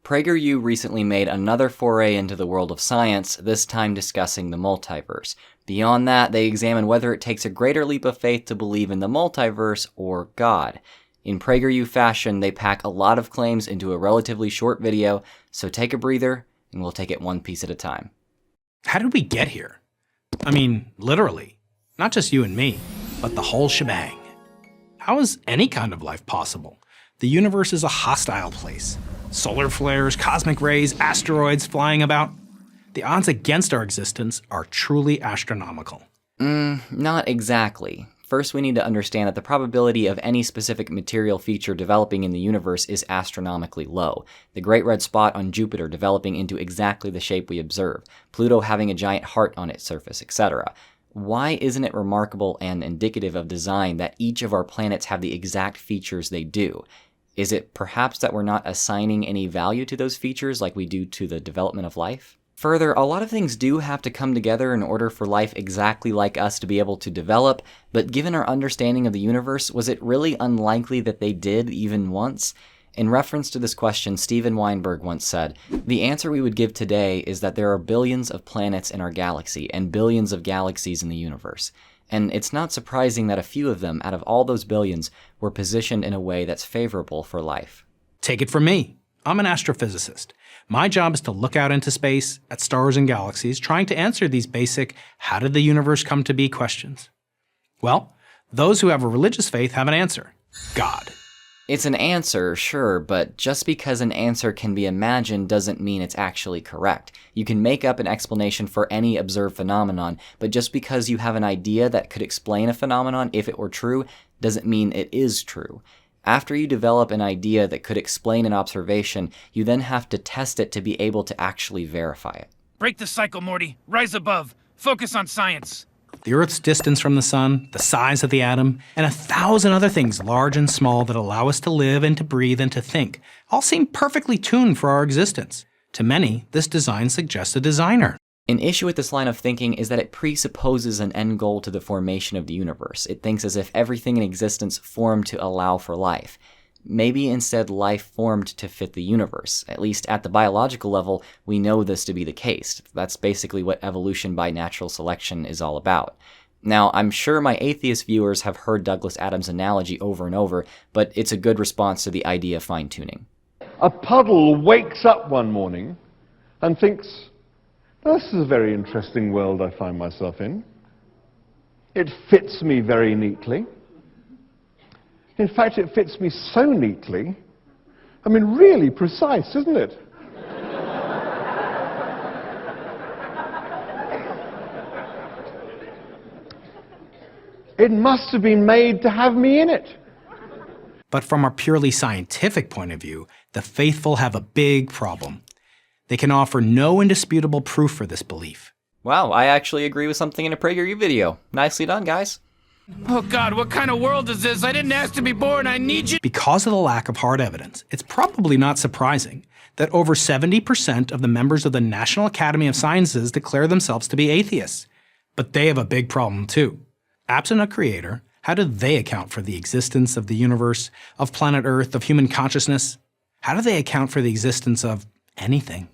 Prager U recently made another foray into the world of science, this time discussing the multiverse. Beyond that, they examine whether it takes a greater leap of faith to believe in the multiverse or God. In Prager U fashion, they pack a lot of claims into a relatively short video, so take a breather, and we'll take it one piece at a time. How did we get here? I mean, literally. Not just you and me, but the whole shebang. How is any kind of life possible? The universe is a hostile place. Solar flares, cosmic rays, asteroids flying about. The odds against our existence are truly astronomical. Not exactly. First, we need to understand that the probability of any specific material feature developing in the universe is astronomically low. The Great Red Spot on Jupiter developing into exactly the shape we observe, Pluto having a giant heart on its surface, etc. Why isn't it remarkable and indicative of design that each of our planets have the exact features they do? Is it perhaps that we're not assigning any value to those features like we do to the development of life? Further, a lot of things do have to come together in order for life exactly like us to be able to develop, but given our understanding of the universe, was it really unlikely that they did even once? In reference to this question, Steven Weinberg once said, "The answer we would give today is that there are billions of planets in our galaxy and billions of galaxies in the universe. And it's not surprising that a few of them, out of all those billions, were positioned in a way that's favorable for life." Take it from me. I'm an astrophysicist. My job is to look out into space, at stars and galaxies, trying to answer these basic, how did the universe come to be questions. Well, those who have a religious faith have an answer. God. It's an answer, sure, but just because an answer can be imagined doesn't mean it's actually correct. You can make up an explanation for any observed phenomenon, but just because you have an idea that could explain a phenomenon if it were true, doesn't mean it is true. After you develop an idea that could explain an observation, you then have to test it to be able to actually verify it. Break the cycle, Morty. Rise above. Focus on science. The Earth's distance from the sun, the size of the atom, and 1,000 other things large and small that allow us to live and to breathe and to think, all seem perfectly tuned for our existence. To many, this design suggests a designer. An issue with this line of thinking is that it presupposes an end goal to the formation of the universe. It thinks as if everything in existence formed to allow for life. Maybe instead life formed to fit the universe. At least at the biological level, we know this to be the case. That's basically what evolution by natural selection is all about. Now, I'm sure my atheist viewers have heard Douglas Adams' analogy over and over, but it's a good response to the idea of fine-tuning. A puddle wakes up one morning and thinks, "This is a very interesting world I find myself in. It fits me very neatly. In fact, it fits me so neatly, I mean, really precise, isn't it?" It must have been made to have me in it. But from a purely scientific point of view, the faithful have a big problem. They can offer no indisputable proof for this belief. Wow, I actually agree with something in a Prager U video. Nicely done, guys. Oh God, what kind of world is this? I didn't ask to be born. I need you. Because of the lack of hard evidence, it's probably not surprising that over 70% of the members of the National Academy of Sciences declare themselves to be atheists. But they have a big problem too. Absent a creator, how do they account for the existence of the universe, of planet Earth, of human consciousness? How do they account for the existence of anything?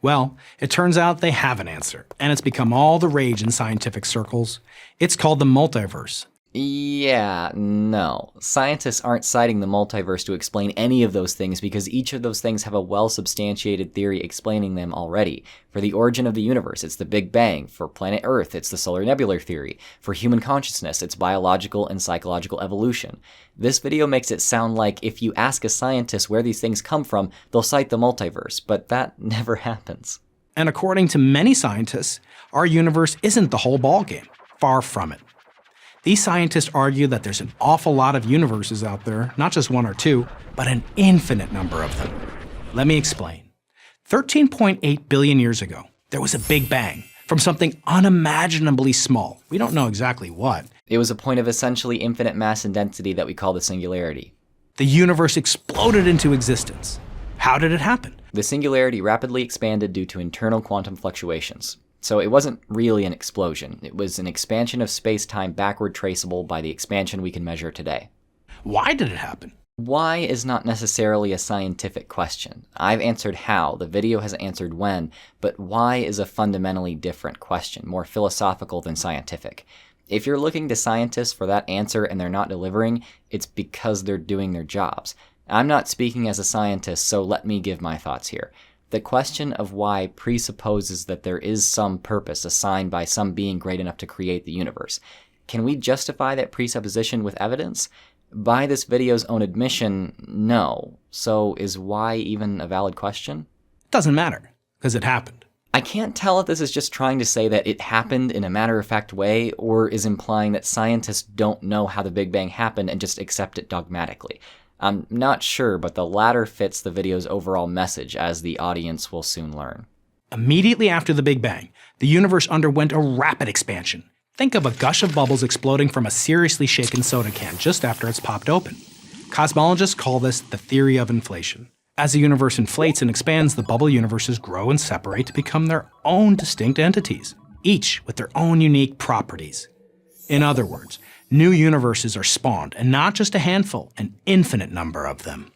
Well, it turns out they have an answer, and it's become all the rage in scientific circles. It's called the multiverse. Yeah, no. Scientists aren't citing the multiverse to explain any of those things because each of those things have a well-substantiated theory explaining them already. For the origin of the universe, it's the Big Bang. For planet Earth, it's the solar nebular theory. For human consciousness, it's biological and psychological evolution. This video makes it sound like if you ask a scientist where these things come from, they'll cite the multiverse, but that never happens. And according to many scientists, our universe isn't the whole ballgame. Far from it. These scientists argue that there's an awful lot of universes out there, not just one or two, but an infinite number of them. Let me explain. 13.8 billion years ago, there was a Big Bang from something unimaginably small. We don't know exactly what. It was a point of essentially infinite mass and density that we call the singularity. The universe exploded into existence. How did it happen? The singularity rapidly expanded due to internal quantum fluctuations. So it wasn't really an explosion. It was an expansion of space-time backward traceable by the expansion we can measure today. Why did it happen? Why is not necessarily a scientific question. I've answered how, the video has answered when, but why is a fundamentally different question, more philosophical than scientific. If you're looking to scientists for that answer and they're not delivering, it's because they're doing their jobs. I'm not speaking as a scientist, so let me give my thoughts here. The question of why presupposes that there is some purpose assigned by some being great enough to create the universe. Can we justify that presupposition with evidence? By this video's own admission, no. So is why even a valid question? It doesn't matter, because it happened. I can't tell if this is just trying to say that it happened in a matter-of-fact way, or is implying that scientists don't know how the Big Bang happened and just accept it dogmatically. I'm not sure, but the latter fits the video's overall message, as the audience will soon learn. Immediately after the Big Bang, the universe underwent a rapid expansion. Think of a gush of bubbles exploding from a seriously shaken soda can just after it's popped open. Cosmologists call this the theory of inflation. As the universe inflates and expands, the bubble universes grow and separate to become their own distinct entities, each with their own unique properties. In other words, new universes are spawned, and not just a handful, an infinite number of them.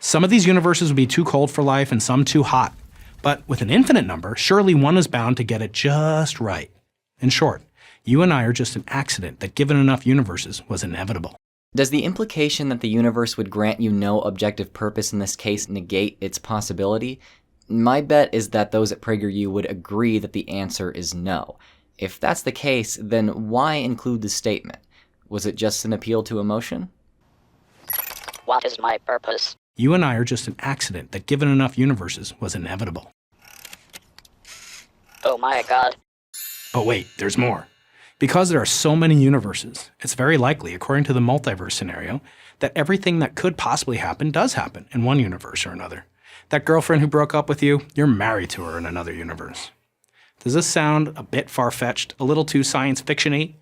Some of these universes will be too cold for life and some too hot. But with an infinite number, surely one is bound to get it just right. In short, you and I are just an accident that, given enough universes, was inevitable. Does the implication that the universe would grant you no objective purpose in this case negate its possibility? My bet is that those at Prager U would agree that the answer is no. If that's the case, then why include the statement? Was it just an appeal to emotion? What is my purpose? You and I are just an accident that, given enough universes, was inevitable. Oh my god. But wait, there's more. Because there are so many universes, it's very likely, according to the multiverse scenario, that everything that could possibly happen does happen in one universe or another. That girlfriend who broke up with you, you're married to her in another universe. Does this sound a bit far-fetched, a little too science fiction-y?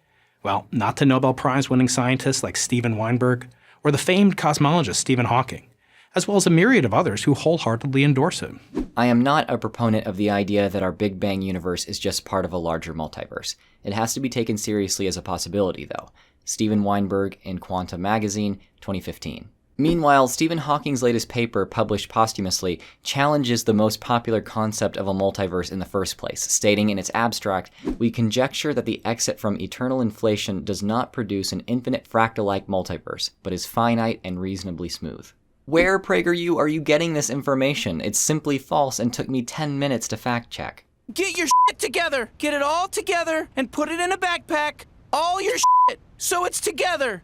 Well, not to Nobel Prize-winning scientists like Steven Weinberg, or the famed cosmologist Stephen Hawking, as well as a myriad of others who wholeheartedly endorse it. I am not a proponent of the idea that our Big Bang universe is just part of a larger multiverse. It has to be taken seriously as a possibility, though. Steven Weinberg in Quantum Magazine, 2015. Meanwhile, Stephen Hawking's latest paper, published posthumously, challenges the most popular concept of a multiverse in the first place, stating in its abstract, "We conjecture that the exit from eternal inflation does not produce an infinite fractal-like multiverse, but is finite and reasonably smooth." Where, Prager U, are you getting this information? It's simply false and took me 10 minutes to fact check. Get your shit together. Get it all together and put it in a backpack. All your shit, so it's together.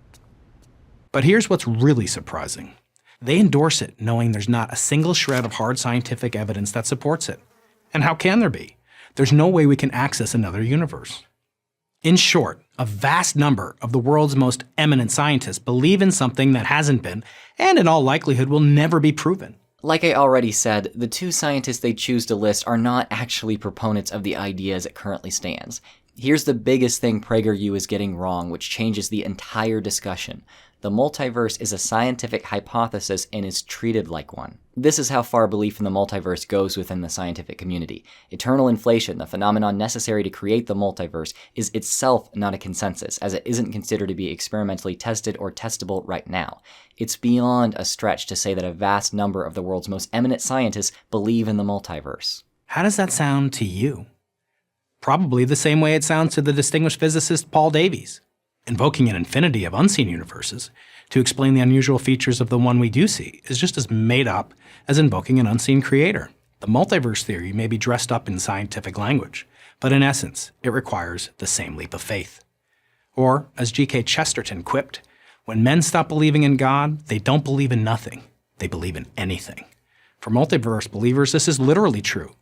But here's what's really surprising. They endorse it knowing there's not a single shred of hard scientific evidence that supports it. And how can there be? There's no way we can access another universe. In short, a vast number of the world's most eminent scientists believe in something that hasn't been, and in all likelihood will never be proven. Like I already said, the two scientists they choose to list are not actually proponents of the idea as it currently stands. Here's the biggest thing Prager U is getting wrong, which changes the entire discussion. The multiverse is a scientific hypothesis and is treated like one. This is how far belief in the multiverse goes within the scientific community. Eternal inflation, the phenomenon necessary to create the multiverse, is itself not a consensus, as it isn't considered to be experimentally tested or testable right now. It's beyond a stretch to say that a vast number of the world's most eminent scientists believe in the multiverse. How does that sound to you? Probably the same way it sounds to the distinguished physicist Paul Davies. Invoking an infinity of unseen universes to explain the unusual features of the one we do see is just as made up as invoking an unseen creator. The multiverse theory may be dressed up in scientific language, but in essence, it requires the same leap of faith. Or, as G.K. Chesterton quipped, when men stop believing in God, they don't believe in nothing, they believe in anything. For multiverse believers, this is literally true.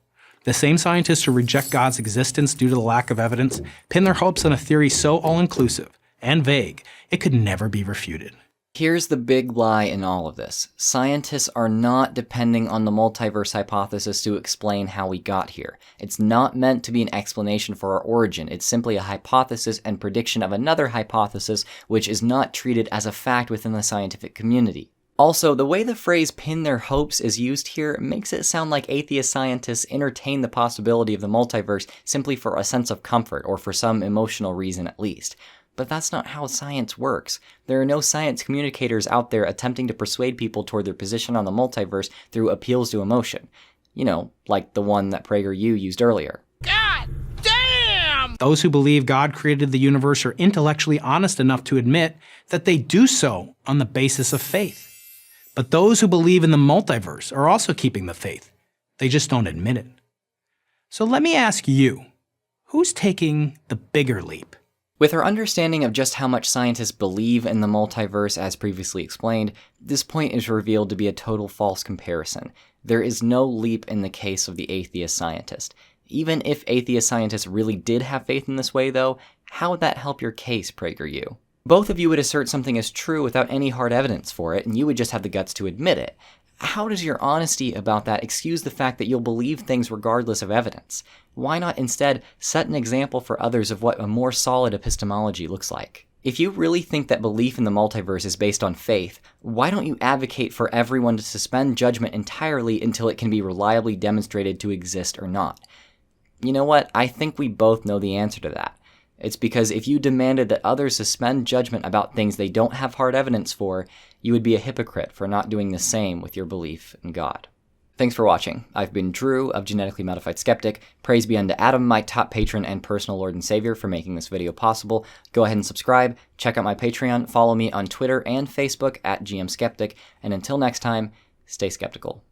The same scientists who reject God's existence due to the lack of evidence pin their hopes on a theory so all-inclusive and vague, it could never be refuted. Here's the big lie in all of this. Scientists are not depending on the multiverse hypothesis to explain how we got here. It's not meant to be an explanation for our origin. It's simply a hypothesis and prediction of another hypothesis, which is not treated as a fact within the scientific community. Also, the way the phrase pin their hopes is used here makes it sound like atheist scientists entertain the possibility of the multiverse simply for a sense of comfort or for some emotional reason at least. But that's not how science works. There are no science communicators out there attempting to persuade people toward their position on the multiverse through appeals to emotion. You know, like the one that Prager U used earlier. God damn! Those who believe God created the universe are intellectually honest enough to admit that they do so on the basis of faith. But those who believe in the multiverse are also keeping the faith. They just don't admit it. So let me ask you, who's taking the bigger leap? With our understanding of just how much scientists believe in the multiverse as previously explained, this point is revealed to be a total false comparison. There is no leap in the case of the atheist scientist. Even if atheist scientists really did have faith in this way, though, how would that help your case, Prager U? Both of you would assert something is true without any hard evidence for it, and you would just have the guts to admit it. How does your honesty about that excuse the fact that you'll believe things regardless of evidence? Why not instead set an example for others of what a more solid epistemology looks like? If you really think that belief in the multiverse is based on faith, why don't you advocate for everyone to suspend judgment entirely until it can be reliably demonstrated to exist or not? You know what? I think we both know the answer to that. It's because if you demanded that others suspend judgment about things they don't have hard evidence for, you would be a hypocrite for not doing the same with your belief in God. Thanks for watching. I've been Drew of Genetically Modified Skeptic. Praise be unto Adam, my top patron and personal Lord and Savior, for making this video possible. Go ahead and subscribe, check out my Patreon, follow me on Twitter and Facebook at GM Skeptic, and until next time, stay skeptical.